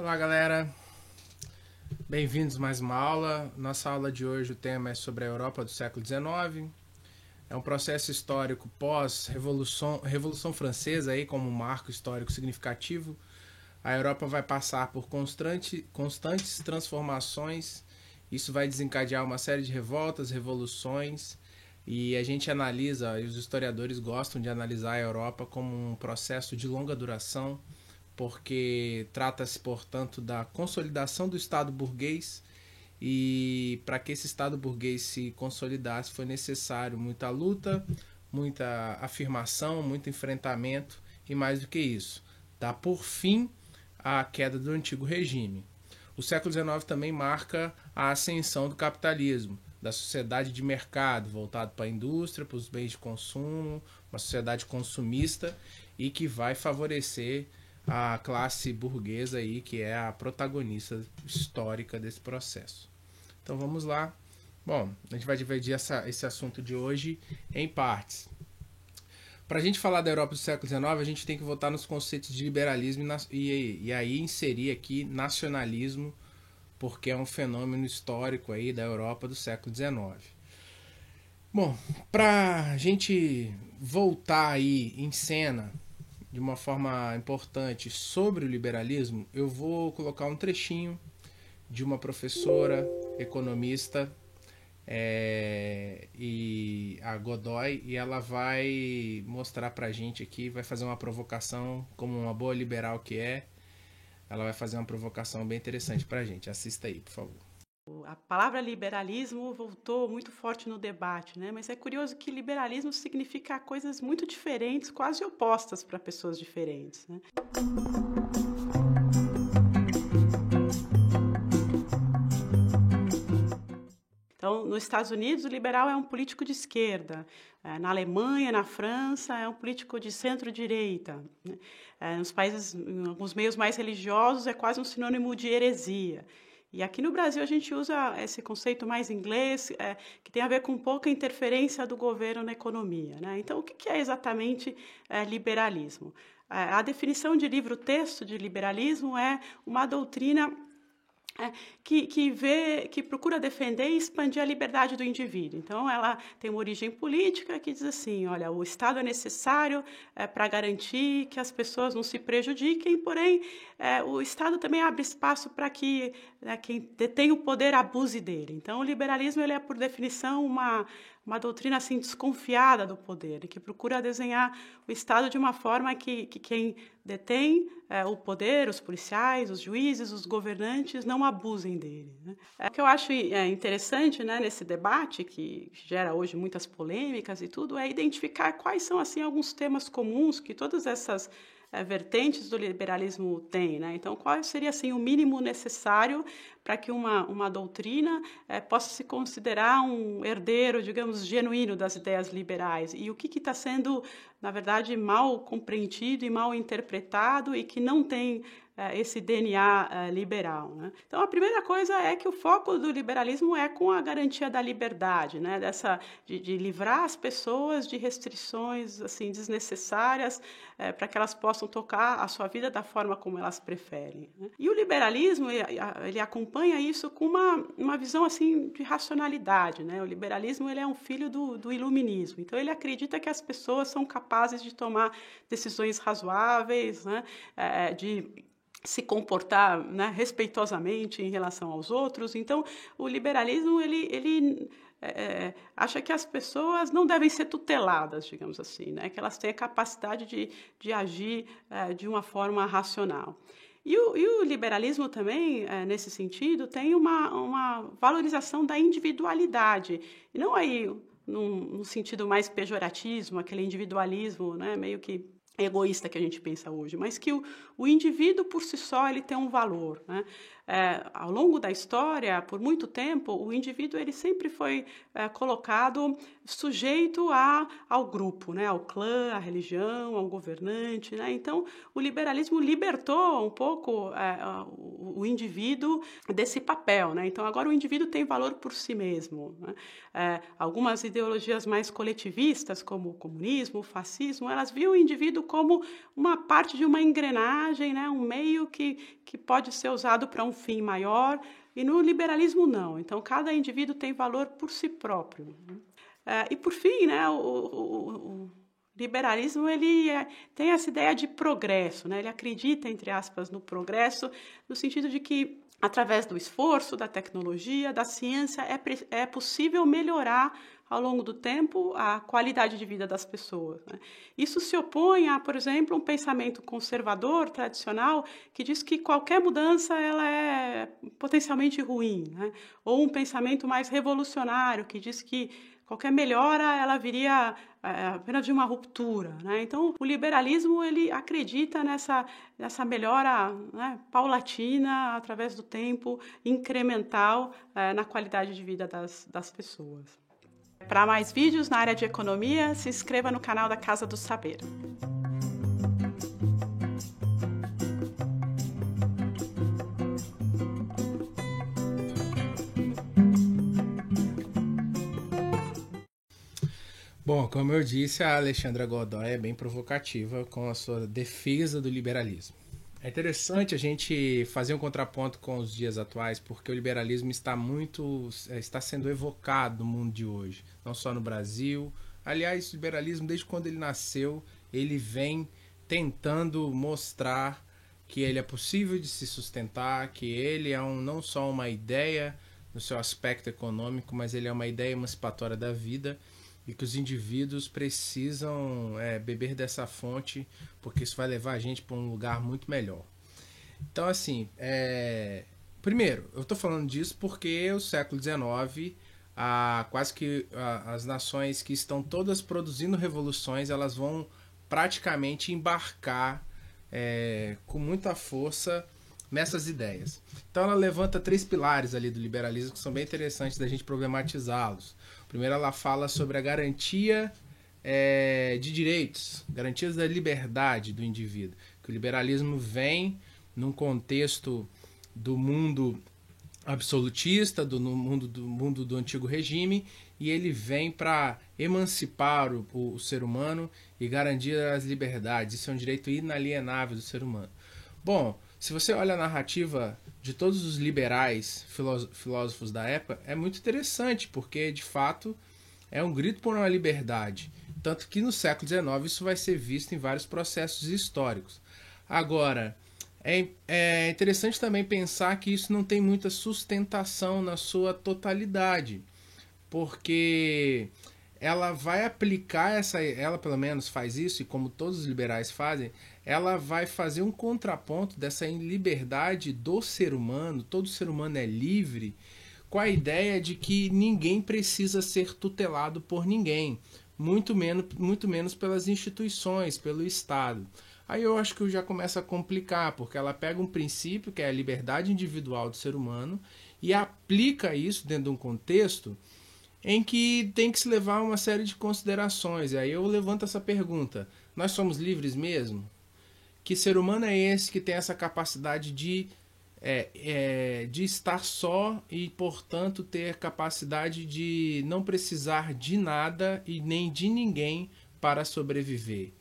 Olá, galera. Bem-vindos a mais uma aula. Nossa aula de hoje, o tema é sobre a Europa do século XIX. É um processo histórico pós-Revolução Francesa, aí, como um marco histórico significativo. A Europa vai passar por constantes transformações. Isso vai desencadear uma série de revoltas, revoluções. E a gente analisa, e os historiadores gostam de analisar a Europa como um processo de longa duração, porque trata-se, portanto, da consolidação do Estado burguês, e para que esse Estado burguês se consolidasse foi necessário muita luta, muita afirmação, muito enfrentamento e, mais do que isso, dar por fim à queda do antigo regime. O século XIX também marca a ascensão do capitalismo, da sociedade de mercado, voltado para a indústria, para os bens de consumo, uma sociedade consumista, e que vai favorecer a classe burguesa aí, que é a protagonista histórica desse processo. Então vamos lá. Bom, a gente vai dividir esse assunto de hoje em partes. Para a gente falar da Europa do século XIX, a gente tem que voltar nos conceitos de liberalismo e aí inserir aqui nacionalismo, porque é um fenômeno histórico aí da Europa do século XIX. Bom, para a gente voltar aí em cena de uma forma importante sobre o liberalismo, eu vou colocar um trechinho de uma professora economista, e a Godoy, e ela vai mostrar pra gente aqui, vai fazer uma provocação, como uma boa liberal que é, ela vai fazer uma provocação bem interessante pra gente. Assista aí, por favor. A palavra liberalismo voltou muito forte no debate, né? Mas é curioso que liberalismo significa coisas muito diferentes, quase opostas para pessoas diferentes, né? Então, nos Estados Unidos, o liberal é um político de esquerda. Na Alemanha, na França, é um político de centro-direita. Nos países, em alguns meios mais religiosos, é quase um sinônimo de heresia. E aqui no Brasil a gente usa esse conceito mais inglês, que tem a ver com pouca interferência do governo na economia, né? Então, o que é exatamente liberalismo? A definição de livro-texto de liberalismo é uma doutrina que procura defender e expandir a liberdade do indivíduo. Então, ela tem uma origem política que diz assim, olha, o Estado é necessário para garantir que as pessoas não se prejudiquem, porém, o Estado também abre espaço para que quem detém o poder abuse dele. Então, o liberalismo ele é, por definição, uma doutrina assim desconfiada do poder, que procura desenhar o Estado de uma forma que quem detém o poder, os policiais, os juízes, os governantes, não abusem dele, né? O que eu acho interessante, né, nesse debate, que gera hoje muitas polêmicas e tudo, é identificar quais são assim, alguns temas comuns que todas essas vertentes do liberalismo têm, né? Então, qual seria assim, o mínimo necessário para que uma doutrina possa se considerar um herdeiro, digamos, genuíno das ideias liberais? E o que está sendo, na verdade, mal compreendido e mal interpretado e que não tem esse DNA liberal, né? Então, a primeira coisa é que o foco do liberalismo é com a garantia da liberdade, né? De livrar as pessoas de restrições assim, desnecessárias para que elas possam tocar a sua vida da forma como elas preferem, né? E o liberalismo ele acompanha isso com uma visão assim, de racionalidade, né? O liberalismo ele é um filho do iluminismo, então ele acredita que as pessoas são capazes de tomar decisões razoáveis, né? De se comportar, né, respeitosamente em relação aos outros. Então, o liberalismo ele acha que as pessoas não devem ser tuteladas, digamos assim, né, que elas têm a capacidade de agir de uma forma racional. E o liberalismo também, nesse sentido, tem uma valorização da individualidade, e não aí num sentido mais pejoratismo, aquele individualismo, né, meio que egoísta que a gente pensa hoje, mas que o indivíduo por si só ele tem um valor, né? ao longo da história, por muito tempo, o indivíduo ele sempre foi colocado sujeito ao grupo, né? Ao clã, à religião, ao governante, né? Então, o liberalismo libertou um pouco o indivíduo desse papel, né? Então, agora o indivíduo tem valor por si mesmo, né? Algumas ideologias mais coletivistas, como o comunismo, o fascismo, elas viam o indivíduo como uma parte de uma engrenagem, né? Um meio que pode ser usado para um fim maior, e no liberalismo não. Então, cada indivíduo tem valor por si próprio. E, por fim, né, o liberalismo ele tem essa ideia de progresso, né? Ele acredita, entre aspas, no progresso, no sentido de que, através do esforço, da tecnologia, da ciência, é possível melhorar ao longo do tempo a qualidade de vida das pessoas, né? Isso se opõe a, por exemplo, um pensamento conservador, tradicional, que diz que qualquer mudança ela é potencialmente ruim, né? Ou um pensamento mais revolucionário, que diz que qualquer melhora ela viria apenas de uma ruptura, né? Então, o liberalismo ele acredita nessa melhora, né, paulatina, através do tempo, incremental, na qualidade de vida das pessoas. Para mais vídeos na área de economia, se inscreva no canal da Casa do Saber. Bom, como eu disse, a Alexandra Godoy é bem provocativa com a sua defesa do liberalismo. É interessante a gente fazer um contraponto com os dias atuais, porque o liberalismo está sendo evocado no mundo de hoje, não só no Brasil. Aliás, o liberalismo, desde quando ele nasceu, ele vem tentando mostrar que ele é possível de se sustentar, que ele é não só uma ideia no seu aspecto econômico, mas ele é uma ideia emancipatória da vida, e que os indivíduos precisam beber dessa fonte, porque isso vai levar a gente para um lugar muito melhor. Então, assim, primeiro, eu estou falando disso porque o século XIX, quase que as nações que estão todas produzindo revoluções, elas vão praticamente embarcar com muita força nessas ideias. Então ela levanta 3 pilares ali do liberalismo que são bem interessantes da gente problematizá-los. Primeiro, ela fala sobre a garantia de direitos, garantias da liberdade do indivíduo. Que o liberalismo vem num contexto do mundo absolutista, do mundo do antigo regime, e ele vem para emancipar o ser humano e garantir as liberdades. Isso é um direito inalienável do ser humano. Bom, se você olha a narrativa de todos os liberais filósofos da época, é muito interessante, porque, de fato, é um grito por uma liberdade. Tanto que no século XIX isso vai ser visto em vários processos históricos. Agora, é interessante também pensar que isso não tem muita sustentação na sua totalidade, porque ela vai aplicar ela pelo menos faz isso, e como todos os liberais fazem, ela vai fazer um contraponto dessa liberdade do ser humano, todo ser humano é livre, com a ideia de que ninguém precisa ser tutelado por ninguém, muito menos pelas instituições, pelo Estado. Aí eu acho que já começa a complicar, porque ela pega um princípio, que é a liberdade individual do ser humano, e aplica isso dentro de um contexto em que tem que se levar uma série de considerações. E aí eu levanto essa pergunta: nós somos livres mesmo? Que ser humano é esse que tem essa capacidade de estar só e, portanto, ter capacidade de não precisar de nada e nem de ninguém para sobreviver?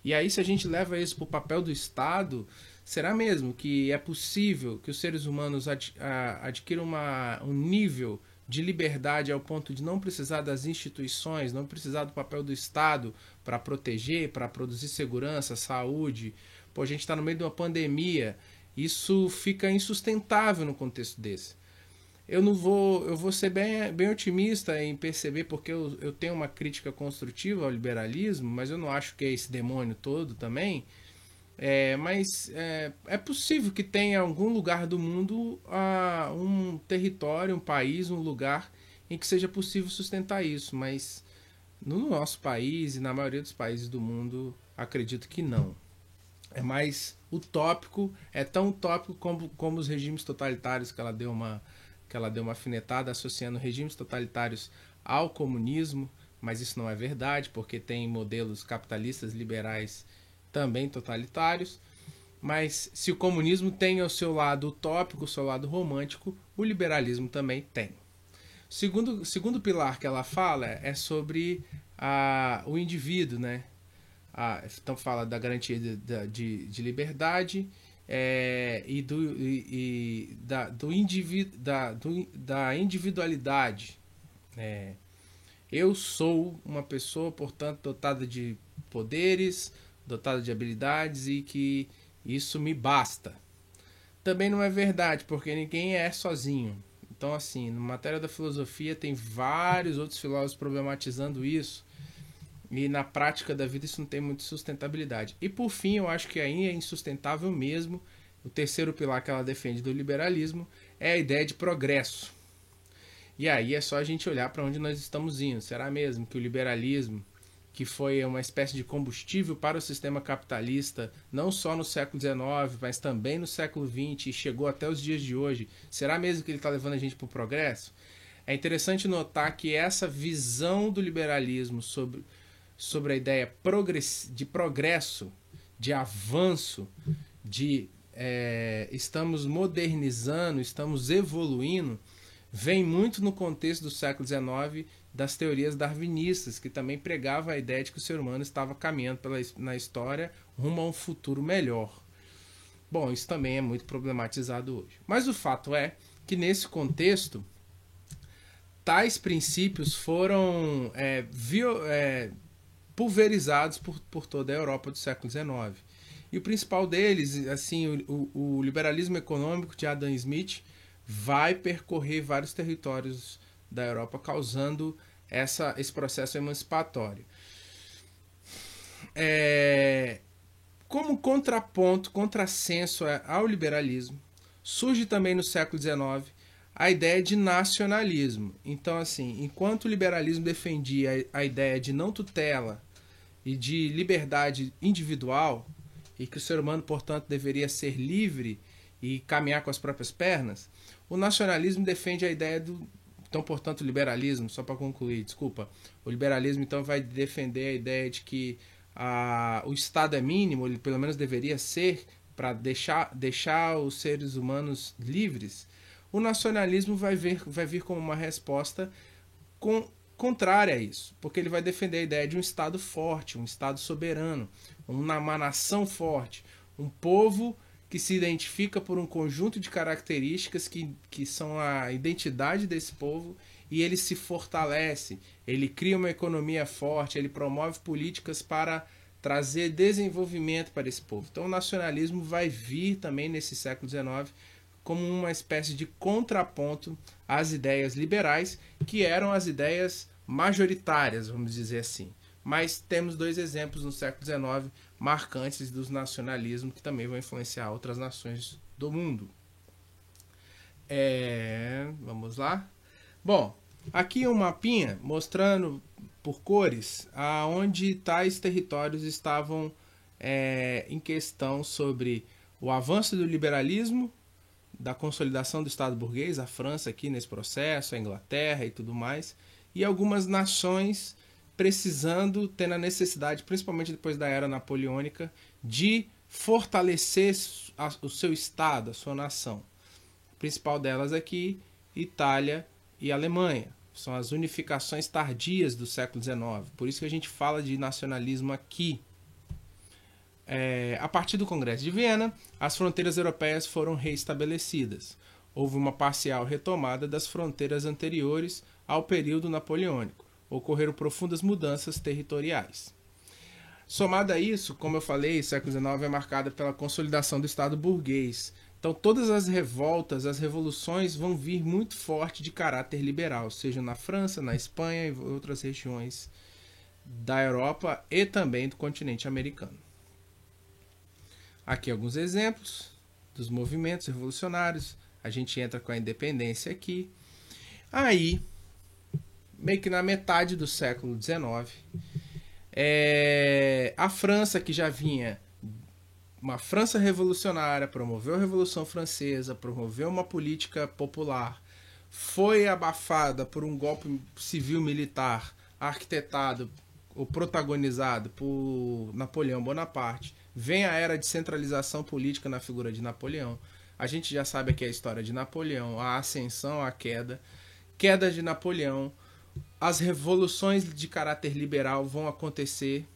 E aí, se a gente leva isso para o papel do Estado, será mesmo que é possível que os seres humanos adquiram um nível de liberdade ao ponto de não precisar das instituições, não precisar do papel do Estado para proteger, para produzir segurança, saúde? Pô, a gente está no meio de uma pandemia, isso fica insustentável no contexto desse. Eu vou ser bem otimista em perceber, porque eu tenho uma crítica construtiva ao liberalismo, mas eu não acho que é esse demônio todo também. Mas é possível que tenha algum lugar do mundo um território, um país, um lugar em que seja possível sustentar isso, mas no nosso país e na maioria dos países do mundo acredito que não. É mais utópico, é tão utópico como os regimes totalitários, que ela deu uma afinetada associando regimes totalitários ao comunismo, mas isso não é verdade, porque tem modelos capitalistas liberais também totalitários. Mas se o comunismo tem o seu lado utópico, o seu lado romântico, o liberalismo também tem. Segundo pilar que ela fala é sobre o indivíduo, né? Então fala da garantia de liberdade da individualidade. Eu sou uma pessoa, portanto, dotada de poderes, dotada de habilidades e que isso me basta. Também não é verdade, porque ninguém é sozinho. Então, assim, na matéria da filosofia tem vários outros filósofos problematizando isso. E na prática da vida isso não tem muita sustentabilidade. E por fim, eu acho que aí é insustentável mesmo. O terceiro pilar que ela defende do liberalismo é a ideia de progresso. E aí é só a gente olhar para onde nós estamos indo. Será mesmo que o liberalismo, que foi uma espécie de combustível para o sistema capitalista, não só no século XIX, mas também no século XX, e chegou até os dias de hoje, será mesmo que ele está levando a gente para o progresso? É interessante notar que essa visão do liberalismo sobre a ideia de progresso, de avanço, de estamos modernizando, estamos evoluindo, vem muito no contexto do século XIX das teorias darwinistas, que também pregavam a ideia de que o ser humano estava caminhando na história rumo a um futuro melhor. Bom, isso também é muito problematizado hoje. Mas o fato é que nesse contexto, tais princípios foram pulverizados por toda a Europa do século XIX. E o principal deles, assim, o liberalismo econômico de Adam Smith vai percorrer vários territórios da Europa, causando esse processo emancipatório. Como contraponto, contrassenso ao liberalismo, surge também no século XIX a ideia de nacionalismo. Então, assim, enquanto o liberalismo defendia a ideia de não tutela e de liberdade individual, e que o ser humano, portanto, deveria ser livre e caminhar com as próprias pernas, o nacionalismo defende a ideia do... Então, portanto, o liberalismo, só para concluir, desculpa, o liberalismo então vai defender a ideia de que o Estado é mínimo, ele pelo menos deveria ser, para deixar os seres humanos livres. O nacionalismo vai vir como uma resposta contrária a isso, porque ele vai defender a ideia de um Estado forte, um Estado soberano, uma nação forte, um povo que se identifica por um conjunto de características que são a identidade desse povo, e ele se fortalece, ele cria uma economia forte, ele promove políticas para trazer desenvolvimento para esse povo. Então o nacionalismo vai vir também nesse século XIX como uma espécie de contraponto às ideias liberais, que eram as ideias majoritárias, vamos dizer assim. Mas temos dois exemplos no século XIX marcantes dos nacionalismos que também vão influenciar outras nações do mundo. Vamos lá? Bom, aqui um mapinha mostrando por cores aonde tais territórios estavam em questão sobre o avanço do liberalismo, da consolidação do Estado burguês, a França aqui nesse processo, a Inglaterra e tudo mais, e algumas nações precisando, tendo a necessidade, principalmente depois da era napoleônica, de fortalecer o seu Estado, a sua nação. A principal delas aqui, Itália e Alemanha. São as unificações tardias do século XIX. Por isso que a gente fala de nacionalismo aqui. A partir do Congresso de Viena, as fronteiras europeias foram reestabelecidas. Houve uma parcial retomada das fronteiras anteriores ao período napoleônico. Ocorreram profundas mudanças territoriais. Somado a isso, como eu falei, o século XIX é marcado pela consolidação do Estado burguês. Então todas as revoltas, as revoluções vão vir muito forte de caráter liberal, seja na França, na Espanha e outras regiões da Europa e também do continente americano. Aqui alguns exemplos dos movimentos revolucionários. A gente entra com a independência aqui. Aí, meio que na metade do século XIX, a França, que já vinha uma França revolucionária, promoveu a Revolução Francesa, promoveu uma política popular, foi abafada por um golpe civil-militar arquitetado ou protagonizado por Napoleão Bonaparte. Vem a era de centralização política na figura de Napoleão. A gente já sabe aqui a história de Napoleão, a ascensão, a queda de Napoleão. As revoluções de caráter liberal vão acontecer.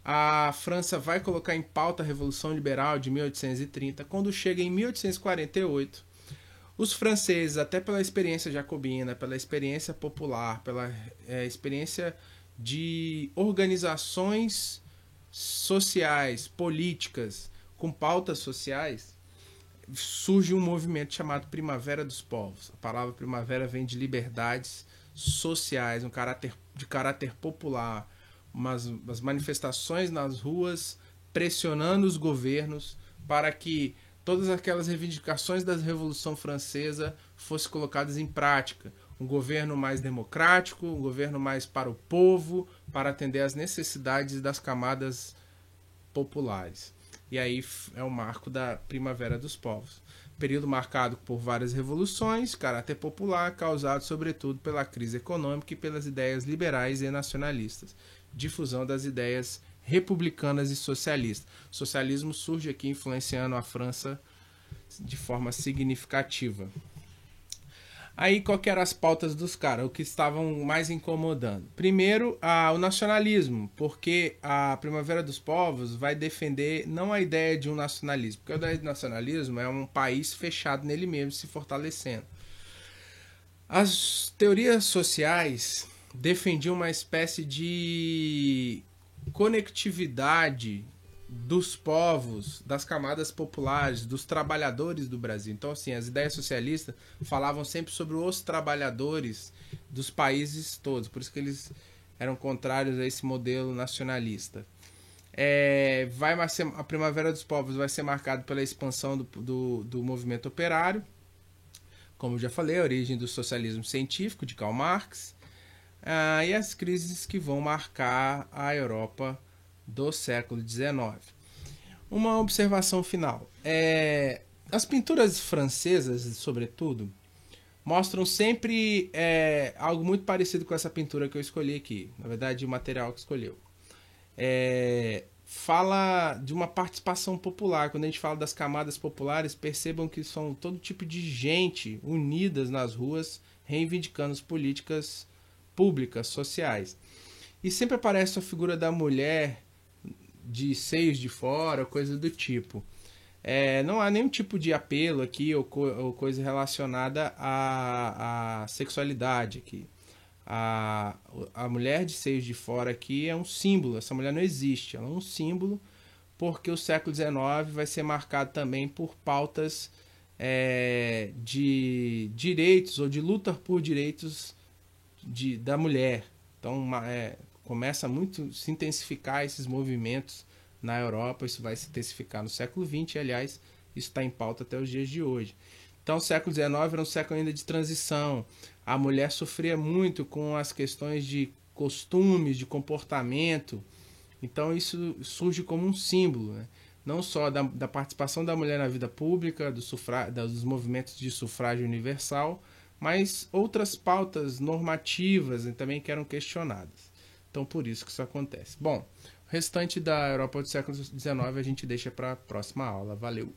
A França vai colocar em pauta a Revolução Liberal de 1830. Quando chega em 1848, os franceses, até pela experiência jacobina, pela experiência popular, pela experiência de organizações sociais, políticas, com pautas sociais, surge um movimento chamado Primavera dos Povos. A palavra primavera vem de liberdades sociais, de caráter popular, umas manifestações nas ruas pressionando os governos para que todas aquelas reivindicações da Revolução Francesa fossem colocadas em prática. Um governo mais democrático, um governo mais para o povo, para atender às necessidades das camadas populares. E aí é o marco da Primavera dos Povos. Período marcado por várias revoluções, caráter popular, causado sobretudo pela crise econômica e pelas ideias liberais e nacionalistas. Difusão das ideias republicanas e socialistas. O socialismo surge aqui influenciando a França de forma significativa. Aí, qual que eram as pautas dos caras? O que estavam mais incomodando? Primeiro, o nacionalismo, porque a Primavera dos Povos vai defender não a ideia de um nacionalismo, porque a ideia de nacionalismo é um país fechado nele mesmo, se fortalecendo. As teorias sociais defendiam uma espécie de conectividade dos povos, das camadas populares, dos trabalhadores do Brasil. Então, assim, as ideias socialistas falavam sempre sobre os trabalhadores dos países todos, por isso que eles eram contrários a esse modelo nacionalista. A Primavera dos Povos vai ser marcada pela expansão do movimento operário, como eu já falei, a origem do socialismo científico, de Karl Marx, e as crises que vão marcar a Europa do século XIX. Uma observação final. As pinturas francesas, sobretudo, mostram sempre algo muito parecido com essa pintura que eu escolhi aqui. Na verdade, o material que escolheu. Fala de uma participação popular. Quando a gente fala das camadas populares, percebam que são todo tipo de gente unidas nas ruas, reivindicando as políticas públicas, sociais. E sempre aparece a figura da mulher de seios de fora, coisa do tipo. Não há nenhum tipo de apelo aqui ou coisa relacionada à sexualidade aqui. A mulher de seios de fora aqui é um símbolo. Essa mulher não existe, ela é um símbolo, porque o século XIX vai ser marcado também por pautas de direitos ou de luta por direitos da mulher. Então começa muito a se intensificar esses movimentos na Europa. Isso vai se intensificar no século XX, aliás, isso está em pauta até os dias de hoje. Então o século XIX era um século ainda de transição. A mulher sofria muito com as questões de costumes, de comportamento. Então isso surge como um símbolo, né? Não só da participação da mulher na vida pública, dos movimentos de sufrágio universal, mas outras pautas normativas também que eram questionadas. Então, por isso que isso acontece. Bom, o restante da Europa do século XIX a gente deixa para a próxima aula. Valeu!